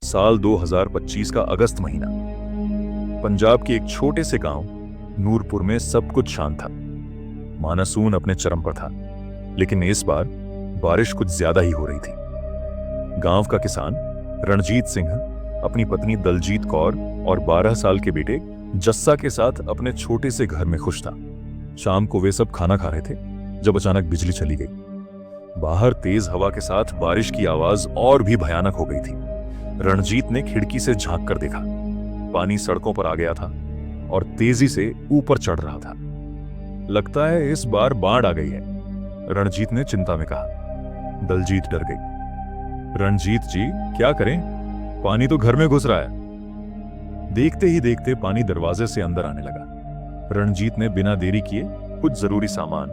साल 2025 का अगस्त महीना। पंजाब के एक छोटे से गांव नूरपुर में सब कुछ शांत था। मानसून अपने चरम पर था, लेकिन इस बार बारिश कुछ ज्यादा ही हो रही थी। गांव का किसान रणजीत सिंह अपनी पत्नी दलजीत कौर और 12 साल के बेटे जस्सा के साथ अपने छोटे से घर में खुश था। शाम को वे सब खाना खा रहे थे जब अचानक बिजली चली गई। बाहर तेज हवा के साथ बारिश की आवाज और भी भयानक हो गई थी। रणजीत ने खिड़की से झांक कर देखा। पानी सड़कों पर आ गया था और तेजी से ऊपर चढ़ रहा था। लगता है इस बार बाढ़ आ गई है, रणजीत ने चिंता में कहा। दलजीत डर गई। रणजीत जी, क्या करें, पानी तो घर में घुस रहा है। देखते ही देखते पानी दरवाजे से अंदर आने लगा। रणजीत ने बिना देरी किए कुछ जरूरी सामान,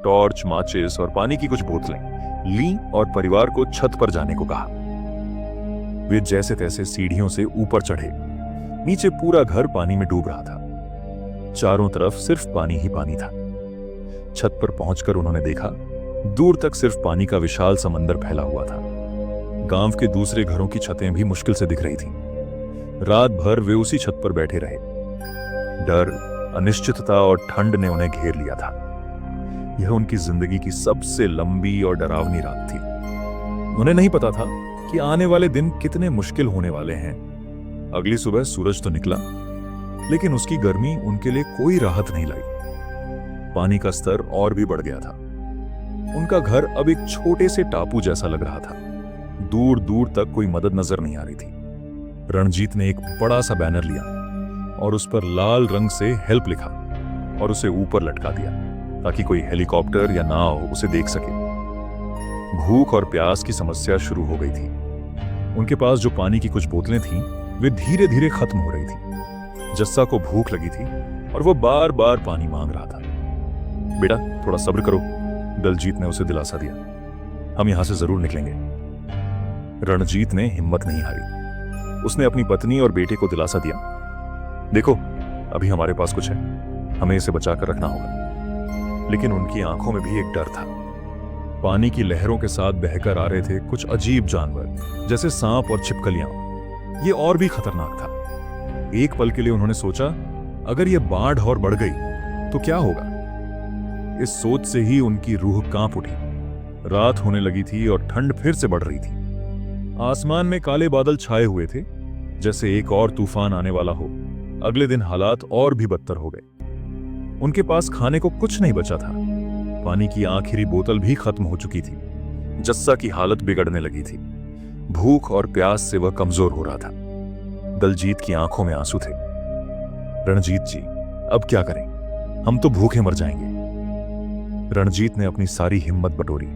टॉर्च, माचिस और पानी की कुछ बोतलें ली और परिवार को छत पर जाने को कहा। वे जैसे तैसे सीढ़ियों से ऊपर चढ़े। नीचे पूरा घर पानी में डूब रहा था। चारों तरफ सिर्फ पानी ही पानी था। छत पर पहुंचकर उन्होंने देखा, दूर तक सिर्फ पानी का विशाल समंदर फैला हुआ था। गांव के दूसरे घरों की छतें भी मुश्किल से दिख रही थीं। रात भर वे उसी छत पर बैठे रहे। डर, अनिश्चितता और ठंड ने उन्हें घेर लिया था। यह उनकी जिंदगी की सबसे लंबी और डरावनी रात थी। उन्हें नहीं पता था कि आने वाले दिन कितने मुश्किल होने वाले हैं। अगली सुबह सूरज तो निकला, लेकिन उसकी गर्मी उनके लिए कोई राहत नहीं लाई। पानी का स्तर और भी बढ़ गया था। उनका घर अब एक छोटे से टापू जैसा लग रहा था। दूर दूर तक कोई मदद नजर नहीं आ रही थी। रणजीत ने एक बड़ा सा बैनर लिया और उस पर लाल रंग से हेल्प लिखा और उसे ऊपर लटका दिया ताकि कोई हेलीकॉप्टर या नाव उसे देख सके। भूख और प्यास की समस्या शुरू हो गई थी। उनके पास जो पानी की कुछ बोतलें थीं, वे धीरे धीरे खत्म हो रही थी। जस्सा को भूख लगी थी और वो बार बार पानी मांग रहा था। बेटा, थोड़ा सब्र करो, दलजीत ने उसे दिलासा दिया। हम यहां से जरूर निकलेंगे। रणजीत ने हिम्मत नहीं हारी। उसने अपनी पत्नी और बेटे को दिलासा दिया, देखो, अभी हमारे पास कुछ है, हमें इसे बचाकर रखना होगा। लेकिन उनकी आंखों में भी एक डर था। पानी की लहरों के साथ बहकर आ रहे थे कुछ अजीब जानवर, जैसे सांप और छिपकलियां। ये और भी खतरनाक था। एक पल के लिए उन्होंने सोचा, अगर ये बाढ़ और बढ़ गई तो क्या होगा। इस सोच से ही उनकी रूह कांप उठी। रात होने लगी थी और ठंड फिर से बढ़ रही थी। आसमान में काले बादल छाए हुए थे, जैसे एक और तूफान आने वाला हो। अगले दिन हालात और भी बदतर हो गए। उनके पास खाने को कुछ नहीं बचा था। पानी की आखिरी बोतल भी खत्म हो चुकी थी। जस्सा की हालत बिगड़ने लगी थी। भूख और प्यास से वह कमजोर हो रहा था। दलजीत की आंखों में आंसू थे। रणजीत जी, अब क्या करें, हम तो भूखे मर जाएंगे। रणजीत ने अपनी सारी हिम्मत बटोरी।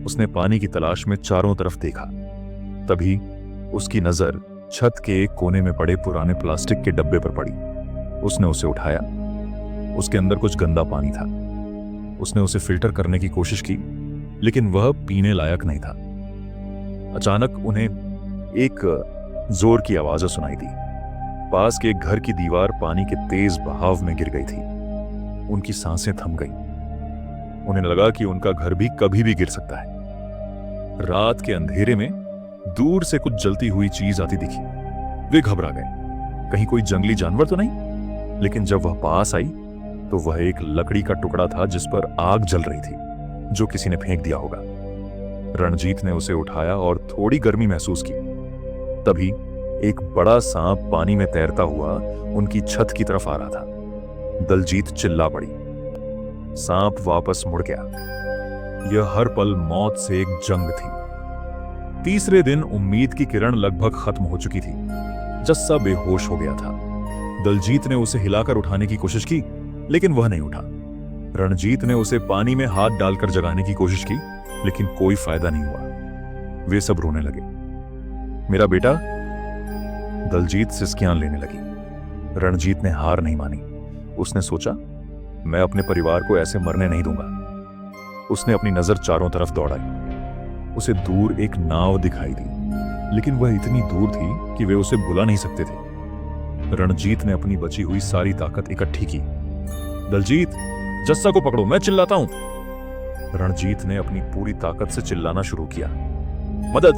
उसने पानी की तलाश में चारों तरफ देखा। तभी उसकी नजर छत के एक कोने में पड़े पुराने प्लास्टिक के डब्बे पर पड़ी। उसने उसे उठाया। उसके अंदर कुछ गंदा पानी था। उसने उसे फिल्टर करने की कोशिश की, लेकिन वह पीने लायक नहीं था। अचानक उन्हें एक जोर की आवाज सुनाई दी। पास के एक घर की दीवार पानी के तेज बहाव में गिर गई थी। उनकी सांसें थम गईं। उन्हें लगा कि उनका घर भी कभी भी गिर सकता है। रात के अंधेरे में दूर से कुछ जलती हुई चीज आती दिखी। वे घबरा गए, कहीं कोई जंगली जानवर तो नहीं। लेकिन जब वह पास आई तो वह एक लकड़ी का टुकड़ा था जिस पर आग जल रही थी, जो किसी ने फेंक दिया होगा। रणजीत ने उसे उठाया और थोड़ी गर्मी महसूस की। तभी एक बड़ा सांप पानी में तैरता हुआ उनकी छत की तरफ आ रहा था। दलजीत चिल्ला पड़ी। सांप वापस मुड़ गया। यह हर पल मौत से एक जंग थी। तीसरे दिन उम्मीद की किरण लगभग खत्म हो चुकी थी। जस्सा बेहोश हो गया था। दलजीत ने उसे हिलाकर उठाने की कोशिश की, लेकिन वह नहीं उठा। रणजीत ने उसे पानी में हाथ डालकर जगाने की कोशिश की, लेकिन कोई फायदा नहीं हुआ। वे सब रोने लगे। मेरा बेटा, दलजीत सिसकियां लेने लगी। रणजीत ने हार नहीं मानी। उसने सोचा, मैं अपने परिवार को ऐसे मरने नहीं दूंगा। उसने अपनी नजर चारों तरफ दौड़ाई। उसे दूर एक नाव दिखाई दी, लेकिन वह इतनी दूर थी कि वे उसे बुला नहीं सकते थे। रणजीत ने अपनी बची हुई सारी ताकत इकट्ठी की। दलजीत, जस्सा को पकड़ो, मैं चिल्लाता हूं। रणजीत ने अपनी पूरी ताकत से चिल्लाना शुरू किया। मदद,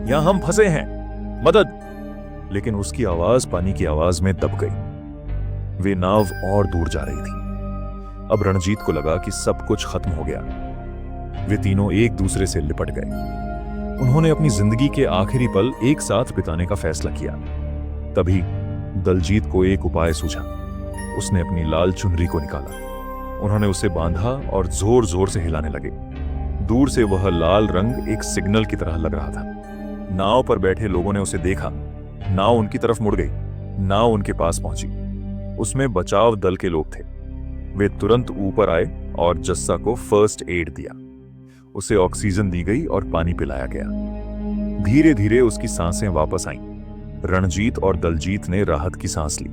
यहां हम फंसे हैं, मदद, लेकिन उसकी आवाज पानी की आवाज में दब गई। वे नाव और दूर जा रही थी। अब रणजीत को लगा कि सब कुछ खत्म हो गया। वे तीनों एक दूसरे से लिपट गए। उन्होंने अपनी जिंदगी के आखिरी पल एक साथ बिताने का फैसला किया। तभी दलजीत को एक उपाय सूझा। उसने अपनी लाल चुनरी को निकाला। उन्होंने उसे बांधा और जोर जोर से हिलाने लगे। दूर से वह लाल रंग एक सिग्नल की तरह लग रहा था। नाव पर बैठे लोगों ने उसे देखा। नाव उनकी तरफ मुड़ गई। नाव उनके पास पहुंची। उसमें बचाव दल के लोग थे। वे तुरंत ऊपर आए और जस्सा को फर्स्ट एड दिया। उसे ऑक्सीजन दी गई और पानी पिलाया गया। धीरे धीरे उसकी सांसें वापस आईं। रणजीत और दलजीत ने राहत की सांस ली।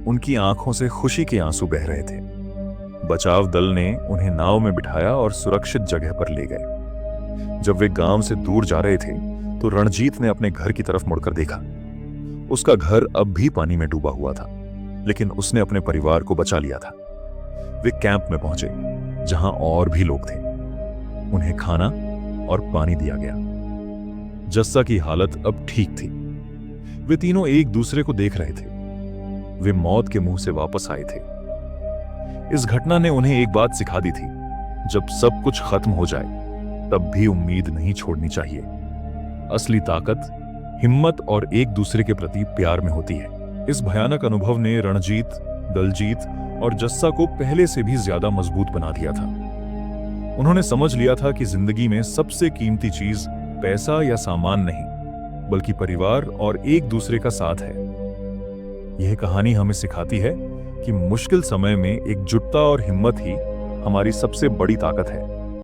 उनकी आंखों से खुशी के आंसू बह रहे थे। बचाव दल ने उन्हें नाव में बिठाया और सुरक्षित जगह पर ले गए। जब वे गांव से दूर जा रहे थे तो रणजीत ने अपने घर की तरफ मुड़कर देखा। उसका घर अब भी पानी में डूबा हुआ था, लेकिन उसने अपने परिवार को बचा लिया था। वे कैंप में पहुंचे, जहां और भी लोग थे। उन्हें खाना और पानी दिया गया। जस्सा की हालत अब ठीक थी। वे तीनों एक दूसरे को देख रहे थे। वे मौत के मुंह से वापस आए थे। इस घटना ने उन्हें एक बात सिखा दी थी, जब सब कुछ खत्म हो जाए तब भी उम्मीद नहीं छोड़नी चाहिए। असली ताकत हिम्मत और एक दूसरे के प्रति प्यार में होती है। इस भयानक अनुभव ने रणजीत, दलजीत और जस्सा को पहले से भी ज्यादा मजबूत बना दिया था। उन्होंने समझ लिया था कि जिंदगी में सबसे कीमती चीज पैसा या सामान नहीं, बल्कि परिवार और एक दूसरे का साथ है। यह कहानी हमें सिखाती है कि मुश्किल समय में एकजुटता और हिम्मत ही हमारी सबसे बड़ी ताकत है।